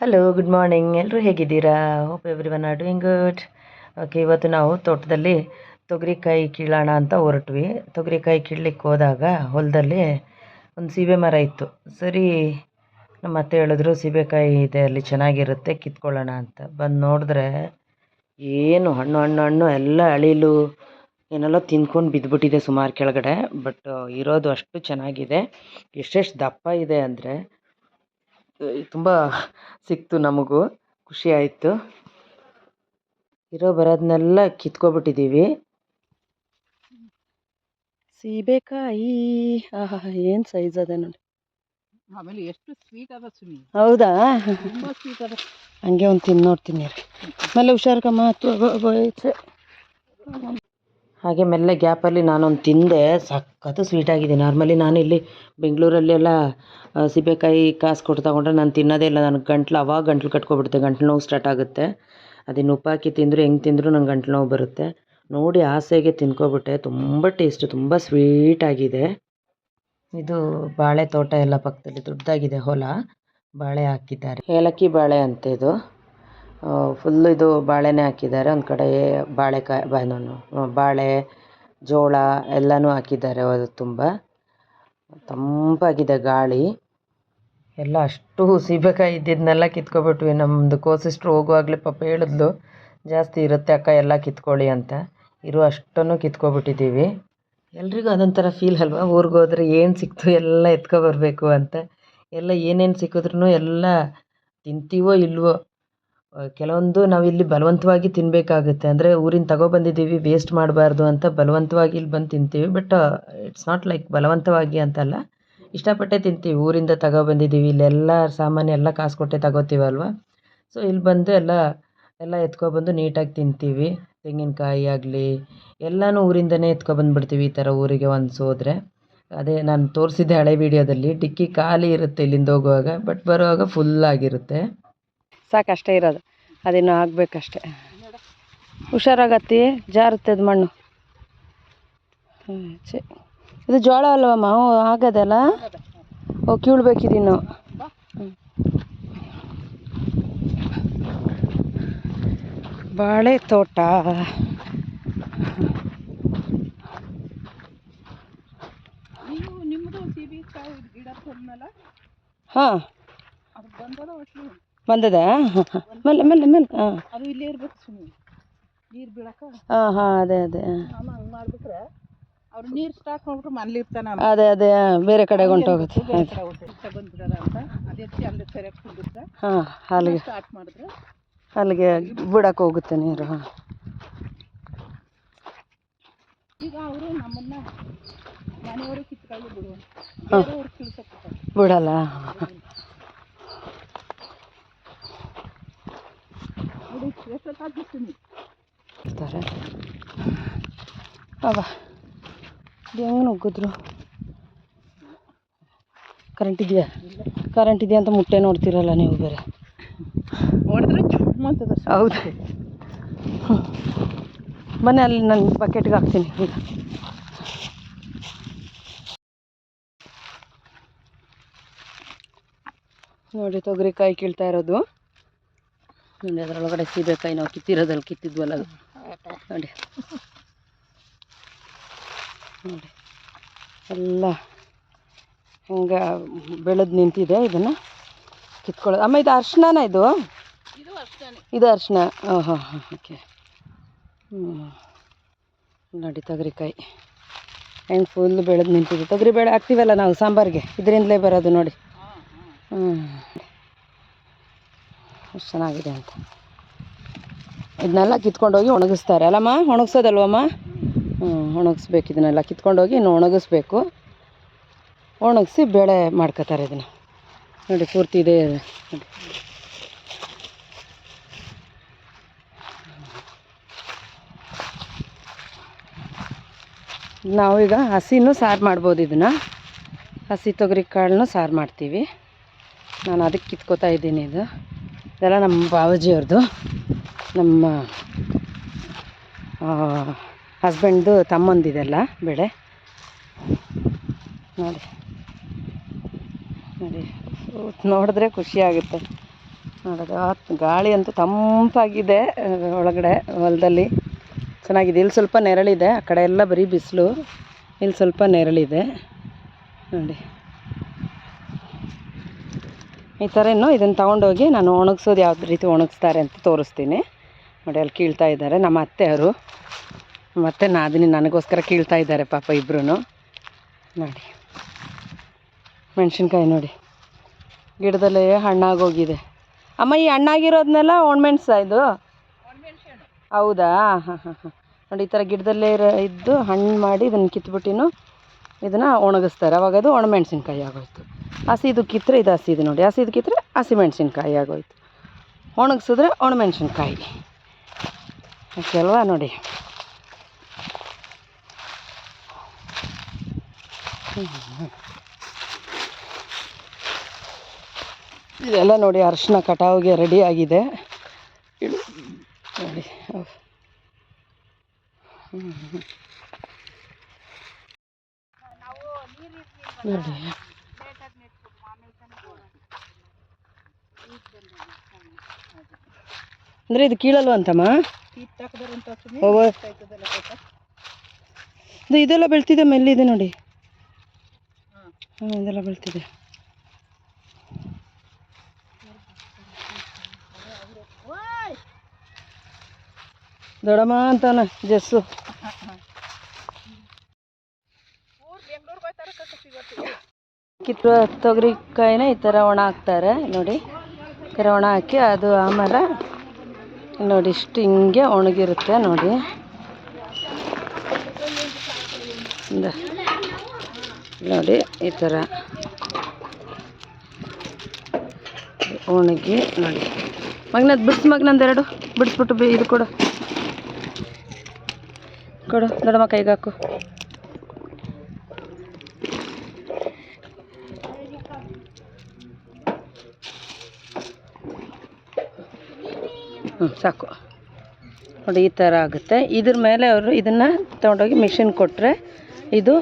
Hello, good morning. ಎಲ್ಲರೂ ಹೇಗಿದ್ದೀರಾ? Hope every one are doing good. Okay, ಇವತ್ತು ನಾವು ತೋಟದಲ್ಲಿ ತೊಗರಿಕಾಯಿ ಕೀಳೋಣ ಅಂತ ಹೊರಟ್ವಿ. ತೊಗರಿಕಾಯಿ ಕೀಳಲಿಕ್ಕೆ ಹೋದಾಗ ಹೊಲದಲ್ಲಿ ಒಂದು ಸೀಬೆ ಮರ ಇತ್ತು. ಸರಿ, ನಮ್ಮ ಅತ್ತೆ ಹೇಳಿದ್ರು ಸೀಬೆಕಾಯಿ ಇದೆ ಅಲ್ಲಿ, ಚೆನ್ನಾಗಿರುತ್ತೆ, ಕಿತ್ಕೊಳ್ಳೋಣ ಅಂತ. ಬಂದು ನೋಡಿದ್ರೆ ಏನು ಹಣ್ಣು ಎಲ್ಲ ಅಳಿಲು ಏನೆಲ್ಲ ತಿಂದ್ಕೊಂಡು ಬಿದ್ದುಬಿಟ್ಟಿದೆ ಸುಮಾರು ಕೆಳಗಡೆ. ಬಟ್ ಇರೋದು ಅಷ್ಟು ಚೆನ್ನಾಗಿದೆ. ಎಷ್ಟೆಷ್ಟು ದಪ್ಪ ಇದೆ ಅಂದರೆ ತುಂಬ ಸಿಕ್ತು, ನಮಗೂ ಖುಷಿ ಆಯಿತು. ಇರೋ ಬರೋದನ್ನೆಲ್ಲ ಕಿತ್ಕೊಬಿಟ್ಟಿದ್ದೀವಿ. ಸೀಬೆಕಾಯಿ ಏನು ಸೈಜ್ ಅದ ನೋಡಿ. ಆಮೇಲೆ ಎಷ್ಟು ಸ್ವೀಟ್ ಅದ ಸುಮ್ಮನೆ. ಹೌದಾ? ತುಂಬ ಸ್ವೀಟ್ ಅದ. ಹಂಗೆ ಒಂದು ತಿಂದು ನೋಡ್ತೀನಿ ರೀ. ಆಮೇಲೆ ಹುಷಾರ್ಕಮ್ಮ. ಹಾಗೆ ಮೆಲ್ಲ ಗ್ಯಾಪಲ್ಲಿ ನಾನೊಂದು ತಿಂದೆ. ಸಖತ್ತು ಸ್ವೀಟಾಗಿದೆ. ನಾರ್ಮಲಿ ನಾನು ಇಲ್ಲಿ ಬೆಂಗಳೂರಲ್ಲೆಲ್ಲ ಸೀಬೆಕಾಯಿ ಕಾಸು ಕೊಟ್ಟು ತಗೊಂಡ್ರೆ ನಾನು ತಿನ್ನೋದೇ ಇಲ್ಲ. ನನಗೆ ಗಂಟ್ಲು ಕಟ್ಕೊಬಿಡುತ್ತೆ, ಗಂಟ್ಲು ನೋವು ಸ್ಟಾರ್ಟ್ ಆಗುತ್ತೆ. ಅದನ್ನು ಉಪ್ಪಾಕಿ ತಿಂದರೂ ಹೆಂಗೆ ತಿಂದರೂ ನಂಗೆ ಗಂಟ್ಲು ನೋವು ಬರುತ್ತೆ. ನೋಡಿ ಆಸೆಗೆ ತಿನ್ಕೊಬಿಟ್ಟೆ. ತುಂಬ ಟೇಸ್ಟು, ತುಂಬ ಸ್ವೀಟಾಗಿದೆ. ಇದು ಬಾಳೆ ತೋಟ ಎಲ್ಲ ಪಕ್ಕದಲ್ಲಿ ದೊಡ್ಡದಾಗಿದೆ ಹೊಲ. ಬಾಳೆ ಹಾಕಿದ್ದಾರೆ, ಏಲಕ್ಕಿ ಬಾಳೆ ಅಂತ ಇದು. ಫುಲ್ಲು ಇದು ಬಾಳೆನೇ ಹಾಕಿದ್ದಾರೆ. ಒಂದು ಕಡೆ ಬಾಳೆ, ಜೋಳ ಎಲ್ಲನೂ ಹಾಕಿದ್ದಾರೆ. ಅದು ತುಂಬ ತಂಪಾಗಿದೆ ಗಾಳಿ ಎಲ್ಲ. ಅಷ್ಟು ಸೀಬೆಕಾಯಿ ಇದ್ದಿದ್ದನ್ನೆಲ್ಲ ಕಿತ್ಕೊಬಿಟ್ವಿ. ನಮ್ಮದು ಸಿಸ್ಟ್ರು ಹೋಗುವಾಗಲೇ ಪಾಪ ಹೇಳಿದ್ಲು, ಜಾಸ್ತಿ ಇರುತ್ತೆ ಅಕ್ಕ, ಎಲ್ಲ ಕಿತ್ಕೊಳ್ಳಿ ಅಂತ. ಇರೋ ಅಷ್ಟನ್ನು ಕಿತ್ಕೊಬಿಟ್ಟಿದ್ದೀವಿ. ಎಲ್ರಿಗೂ ಅದೊಂಥರ ಫೀಲ್ ಅಲ್ವಾ, ಊರಿಗೆ ಹೋದ್ರೆ ಏನು ಸಿಕ್ತು ಎಲ್ಲ ಎತ್ಕೊಬರ್ಬೇಕು ಅಂತ. ಎಲ್ಲ ಏನೇನು ಸಿಕ್ಕಿದ್ರೂ ಎಲ್ಲ ತಿಂತೀವೋ ಇಲ್ವೋ. ಕೆಲವೊಂದು ನಾವಿಲ್ಲಿ ಬಲವಂತವಾಗಿ ತಿನ್ನಬೇಕಾಗುತ್ತೆ. ಅಂದರೆ ಊರಿಂದ ತಗೊಬಂದಿದ್ದೀವಿ, ವೇಸ್ಟ್ ಮಾಡಬಾರ್ದು ಅಂತ ಬಲವಂತವಾಗಿ ಇಲ್ಲಿ ಬಂದು ತಿಂತೀವಿ. ಬಟ್ ಇಟ್ಸ್ ನಾಟ್ ಲೈಕ್ ಬಲವಂತವಾಗಿ ಅಂತಲ್ಲ, ಇಷ್ಟಪಟ್ಟೆ ತಿಂತೀವಿ. ಊರಿಂದ ತಗೊಬಂದಿದ್ದೀವಿ, ಇಲ್ಲೆಲ್ಲ ಸಾಮಾನು ಎಲ್ಲ ಕಾಸು ಕೊಟ್ಟೆ ತಗೋತೀವಲ್ವ. ಸೊ ಇಲ್ಲಿ ಬಂದು ಎಲ್ಲ ಎತ್ಕೊಬಂದು ನೀಟಾಗಿ ತಿಂತೀವಿ. ತೆಂಗಿನಕಾಯಿ ಆಗಲಿ ಎಲ್ಲನೂ ಊರಿಂದನೇ ಎತ್ಕೊಬಂದುಬಿಡ್ತೀವಿ. ಈ ಥರ ಊರಿಗೆ ಒಂದು ಹೋದರೆ, ಅದೇ ನಾನು ತೋರಿಸಿದ್ದೆ ಹಳೆ ವೀಡಿಯೋದಲ್ಲಿ, ಡಿಕ್ಕಿ ಖಾಲಿ ಇರುತ್ತೆ ಇಲ್ಲಿಂದ ಹೋಗುವಾಗ, ಬಟ್ ಬರುವಾಗ ಫುಲ್ಲಾಗಿರುತ್ತೆ. ಸಾಕಷ್ಟೇ ಇರೋದು, ಅದೇನು ಆಗಬೇಕಷ್ಟೆ. ಹುಷಾರಾಗತ್ತಿ, ಜಾರುತ್ತೆ ಅದು ಮಣ್ಣು. ಇದು ಜೋಳ ಅಲ್ವಮ್ಮ? ಆಗದಲ್ಲ. ಓ, ಕೀಳ್ಬೇಕಿದೀನಿ ನಾವು. ಬಾಳೆ ತೋಟ. ಹಾಂ, ಬಂದದ. ಮೆಲ್ಲ ಮೆಲ್ಲ ಮೆಲ್ಲ. ಹಾಂ, ಅದು ಇಲ್ಲೇ ಇರ್ಬೇಕು ಸುಮ್ಮನೆ, ನೀರು ಬೀಳಕ. ಹಾಂ ಅದೇ ನಾನು ಹಂಗೆ ಮಾಡಿಬಿಟ್ರೆ ಅವ್ರು ನೀರು ಸ್ಟಾರ್ಟ್ ಮಾಡ್ಬಿಟ್ರೆ ಮನೇಲಿ ಇರ್ತಾನೆ. ಅದೇ ಬೇರೆ ಕಡೆಗೆ ಹೊಂಟೋಗುತ್ತೆ. ಬಂದ್ಬಿಡೋದ ಅಂತ ಅದೇ ಅಲ್ಲಿ ಸರಿಯಾಗಿ ಕುಂದಿರ್ತ. ಹಾಂ, ಅಲ್ಲಿಗೆ ಸ್ಟಾರ್ಟ್ ಮಾಡಿದ್ರೆ ಅಲ್ಲಿಗೆ ಬಿಡಕ್ಕೆ ಹೋಗುತ್ತೆ ನೀರು. ಹಾಂ, ಈಗ ಅವರು ನಮ್ಮನ್ನ ಮನೆಯವರು ಕಿತ್ಕೊಳ್ಳಿ ಬಿಡುವ, ಬಿಡಲ್ಲ. ಬಾಬಾ ಹೆಂಗೆ ನುಗ್ಗಿದ್ರು. ಕರೆಂಟ್ ಇದೆಯಾ ಅಂತ ಮುಟ್ಟೆ ನೋಡ್ತಿರಲ್ಲ ನೀವು ಬೇರೆ. ನೋಡಿದ್ರೆ ಚುಮ್ಮಂತದ. ಹೌದು, ಬನ್ನಿ ಅಲ್ಲಿ ನಾನು ಬಕೆಟ್ಗೆ ಹಾಕ್ತೀನಿ ಈಗ. ನೋಡಿ ತೊಗರಿಕಾಯಿ ಕೀಳ್ತಾ ಇರೋದು ನೋಡಿ. ಅದರೊಳಗಡೆ ಸೀಬೆಕಾಯಿ ನಾವು ಕಿತ್ತಿರೋದಲ್ಲಿ ಕಿತ್ತಿದ್ವಲ್ಲ ಅದು ನೋಡಿ. ನೋಡಿ ಎಲ್ಲ ಹಿಂಗೆ ಬೆಳೆದು ನಿಂತಿದೆ. ಇದನ್ನು ಕಿತ್ಕೊಳ್ಳೋದು. ಅಮ್ಮ, ಇದು ಅರ್ಶಿನ? ಇದು ಅರ್ಶಿನ. ಹಾಂ, ಓಕೆ. ನೋಡಿ ತೊಗರಿಕಾಯಿ ಹೆಂಗೆ ಫುಲ್ ಬೆಳೆದು ನಿಂತಿದೆ. ತೊಗರಿ ಬೇಳೆ ಹಾಕ್ತೀವಲ್ಲ ನಾವು ಸಾಂಬಾರಿಗೆ, ಇದರಿಂದಲೇ ಬರೋದು ನೋಡಿ. ಎಷ್ಟು ಚೆನ್ನಾಗಿದೆ ಅಂತ. ಇದನ್ನೆಲ್ಲ ಕಿತ್ಕೊಂಡೋಗಿ ಒಣಗಿಸ್ತಾರೆ ಅಲ್ಲಮ್ಮ? ಒಣಗಿಸೋದಲ್ವಮ್ಮ? ಒಣಗಿಸ್ಬೇಕು. ಇದನ್ನೆಲ್ಲ ಕಿತ್ಕೊಂಡೋಗಿ ಇನ್ನು ಒಣಗಿಸ್ಬೇಕು. ಒಣಗಿಸಿ ಬೇಳೆ ಮಾಡ್ಕೋತಾರೆ ಇದನ್ನು. ನೋಡಿ ಪೂರ್ತಿ ಇದೆ ನೋಡಿ. ನಾವೀಗ ಹಸಿನೂ ಸಾರು ಮಾಡ್ಬೋದು. ಇದನ್ನು ಹಸಿ ತೊಗರಿ ಕಾಳನ್ನು ಸಾರು ಮಾಡ್ತೀವಿ. ನಾನು ಅದಕ್ಕೆ ಕಿತ್ಕೋತಾ ಇದ್ದೀನಿ. ಇದೆಲ್ಲ ನಮ್ಮ ಬಾವಾಜಿಯವ್ರದ್ದು, ನಮ್ಮ ಹಸ್ಬೆಂಡ್ದು ತಮ್ಮಂದಿದೆಲ್ಲ ಬೆಳೆ ನೋಡಿ. ನೋಡಿದ್ರೆ ಖುಷಿ ಆಗುತ್ತೆ. ನೋಡೋದು ಗಾಳಿ ಅಂತೂ ತಂಪಾಗಿದೆ. ಒಳಗಡೆ ಹೊಲದಲ್ಲಿ ಚೆನ್ನಾಗಿದೆ. ಇಲ್ಲಿ ಸ್ವಲ್ಪ ನೆರಳಿದೆ, ಆ ಕಡೆ ಎಲ್ಲ ಬರೀ ಬಿಸಿಲು, ಇಲ್ಲಿ ಸ್ವಲ್ಪ ನೆರಳಿದೆ ನೋಡಿ. ಈ ಥರ ಇದನ್ನು ತೊಗೊಂಡೋಗಿ ನಾನು ಒಣಗಿಸೋದು ಯಾವ ರೀತಿ ಒಣಗಿಸ್ತಾರೆ ಅಂತ ತೋರಿಸ್ತೀನಿ ನೋಡಿ. ಅಲ್ಲಿ ಕೀಳ್ತಾ ಇದ್ದಾರೆ ನಮ್ಮ ಅತ್ತೆಯವರು, ಮತ್ತು ನಾದಿನಿ ನನಗೋಸ್ಕರ ಕೀಳ್ತಾ ಇದ್ದಾರೆ ಪಾಪ ಇಬ್ಬರೂ ನೋಡಿ. ಮೆಣಸಿನ್ಕಾಯಿ ನೋಡಿ ಗಿಡದಲ್ಲೇ ಹಣ್ಣಾಗೋಗಿದೆ. ಅಮ್ಮ ಈ ಹಣ್ಣಾಗಿರೋದನ್ನೆಲ್ಲ ಒಣಮೆಣ್ಸಾ ಇದು? ಹೌದಾ? ಹಾಂ ಹಾಂ ಹಾಂ ನೋಡಿ, ಈ ಥರ ಗಿಡದಲ್ಲೇ ಇದ್ದು ಹಣ್ಣು ಮಾಡಿ ಇದನ್ನು ಕಿತ್ಬಿಟ್ಟಿನೂ ಇದನ್ನು ಒಣಗಿಸ್ತಾರೆ. ಅವಾಗ ಅದು ಒಣಮೆಣ್ಸಿನ್ಕಾಯಿ ಆಗೋಯ್ತು. ಹಸಿದು ಕಿತ್ತರೆ ಇದು ಹಸಿದು ನೋಡಿ, ಹಸಿದು ಕಿತ್ತರೆ ಹಸಿ ಮೆಣಸಿನ್ಕಾಯಿ ಆಗೋಯ್ತು, ಒಣಗಿಸಿದ್ರೆ ಒಣಮೆಣ್ಸಿನ್ಕಾಯಿ ಓಕೆ ಅಲ್ವಾ ನೋಡಿ. ಇದೆಲ್ಲ ನೋಡಿ ಅರಿಶಿನ ಕಟಾವಿಗೆ ರೆಡಿ ಆಗಿದೆ ನೋಡಿ. ನೋಡಿ ಅಂದರೆ ಇದು ಕೀಳಲ್ವ ಅಂತಮ್ಮ? ಇದೆಲ್ಲ ಬೆಳ್ತಿದೆ ಮೆಲ್ಲಿದೆ ನೋಡಿ. ಹ್ಞೂ ಇದೆಲ್ಲ ಬೆಳ್ತಿದೆ. ದೊಡ್ಡಮ್ಮ ಅಂತಾನೆ ಜಸ್ಸು. ಕಿತ್ತು ತೊಗರಿಕಾಯಿನ ಈ ಥರ ಒಣ ಹಾಕ್ತಾರೆ ನೋಡಿ. ಈ ಥರ ಒಣ ಹಾಕಿ ಅದು ಆಮೇಲೆ ನೋಡಿ ಇಷ್ಟು ಹಿಂಗೆ ಒಣಗಿರುತ್ತೆ ನೋಡಿ. ನೋಡಿ ಈ ಥರ ಒಣಗಿ ನೋಡಿ. ಮಗನದು ಬಿಡಿಸ್, ಮಗನಂದೆರಡು ಬಿಡಿಸ್ಬಿಟ್ಟು ಇದು ಕೊಡು ಕೊಡು ದೊಡ್ಡಮ್ಮ ಕೈಗೆ ಹಾಕು. ಸಾಕು ನೋಡಿ, ಈ ಥರ ಆಗುತ್ತೆ. ಇದ್ರ ಮೇಲೆ ಅವರು ಇದನ್ನು ತೊಗೊಂಡೋಗಿ ಮಿಷಿನ್ ಕೊಟ್ಟರೆ ಇದು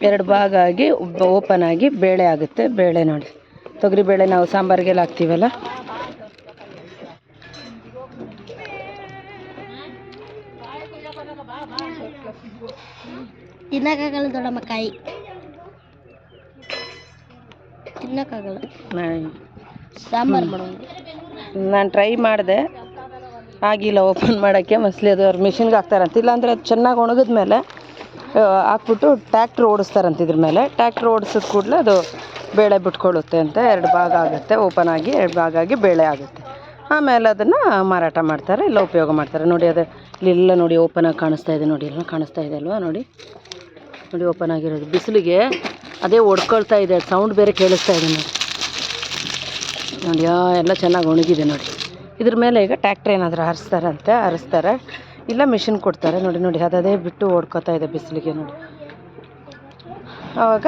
ಎರಡು ಭಾಗ ಆಗಿ ಓಪನ್ ಆಗಿ ಬೇಳೆ ಆಗುತ್ತೆ. ಬೇಳೆ ನೋಡಿ, ತೊಗರಿ ಬೇಳೆ ನಾವು ಸಾಂಬಾರಿಗೆಲ್ಲ ಹಾಕ್ತೀವಲ್ಲ, ತಿನ್ನಕ್ಕಾಗಲ್ಲ ದೊಡ್ಡಮ್ಮ, ಕಾಯಿ ತಿನ್ನಕ್ಕಾಗಲ್ಲ. ಸಾಂಬಾರು ಮಾಡೋದು ನಾನು ಟ್ರೈ ಮಾಡಿದೆ, ಆಗಿಲ್ಲ ಓಪನ್ ಮಾಡೋಕ್ಕೆ. ಮಸ್ಲಿ ಅದು ಅವ್ರು ಮಿಷಿನ್ಗೆ ಹಾಕ್ತಾರಂತ. ಇಲ್ಲಾಂದರೆ ಅದು ಚೆನ್ನಾಗಿ ಒಣಗಿದ್ಮೇಲೆ ಹಾಕ್ಬಿಟ್ಟು ಟ್ಯಾಕ್ಟ್ರ್ ಓಡಿಸ್ತಾರಂತ. ಇದ್ರ ಮೇಲೆ ಟ್ಯಾಕ್ಟ್ರ್ ಓಡಿಸಿದ ಕೂಡಲೇ ಅದು ಬೇಳೆ ಬಿಟ್ಕೊಳ್ಳುತ್ತೆ ಅಂತ. ಎರಡು ಭಾಗ ಆಗುತ್ತೆ, ಓಪನ್ ಆಗಿ ಎರಡು ಭಾಗ ಆಗಿ ಬೇಳೆ ಆಗುತ್ತೆ. ಆಮೇಲೆ ಅದನ್ನು ಮಾರಾಟ ಮಾಡ್ತಾರೆ, ಇಲ್ಲ ಉಪಯೋಗ ಮಾಡ್ತಾರೆ ನೋಡಿ. ಅದು ಇಲ್ಲೆಲ್ಲ ನೋಡಿ ಓಪನ್ ಆಗಿ ಕಾಣಿಸ್ತಾ ಇದೆ ನೋಡಿ, ಎಲ್ಲ ಕಾಣಿಸ್ತಾ ಇದೆ ಅಲ್ವಾ ನೋಡಿ. ನೋಡಿ ಓಪನ್ ಆಗಿರೋದು, ಬಿಸಿಲಿಗೆ ಅದೇ ಒಡ್ಕೊಳ್ತಾ ಇದೆ, ಸೌಂಡ್ ಬೇರೆ ಕೇಳಿಸ್ತಾ ಇದೆ ನೋಡಿ. ನೋಡಿ ಎಲ್ಲ ಚೆನ್ನಾಗಿ ಒಣಗಿದೆ ನೋಡಿ. ಇದ್ರ ಮೇಲೆ ಈಗ ಟ್ಯಾಕ್ಟ್ರ್ ಏನಾದರೂ ಹರಿಸ್ತಾರೆ, ಇಲ್ಲ ಮಿಷಿನ್ ಕೊಡ್ತಾರೆ ನೋಡಿ. ನೋಡಿ ಅದೇ ಬಿಟ್ಟು ಓಡ್ಕೊತಾ ಇದೆ ಬಿಸಿಲಿಗೆ ನೋಡಿ. ಆವಾಗ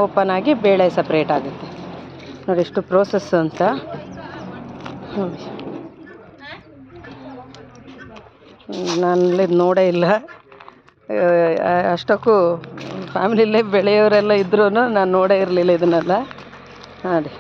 ಓಪನ್ ಆಗಿ ಬೇಳೆ ಸಪ್ರೇಟ್ ಆಗುತ್ತೆ ನೋಡಿ. ಎಷ್ಟು ಪ್ರೋಸೆಸ್ಸು ಅಂತ ನೋಡಿ. ನಾನಲ್ಲಿ ನೋಡೇ ಇಲ್ಲ, ಅಷ್ಟಕ್ಕೂ ಫ್ಯಾಮಿಲಿಯಲ್ಲೇ ಬೆಳೆಯೋರೆಲ್ಲ ಇದ್ರೂ ನಾನು ನೋಡೇ ಇರಲಿಲ್ಲ ಇದನ್ನೆಲ್ಲ ನೋಡಿ.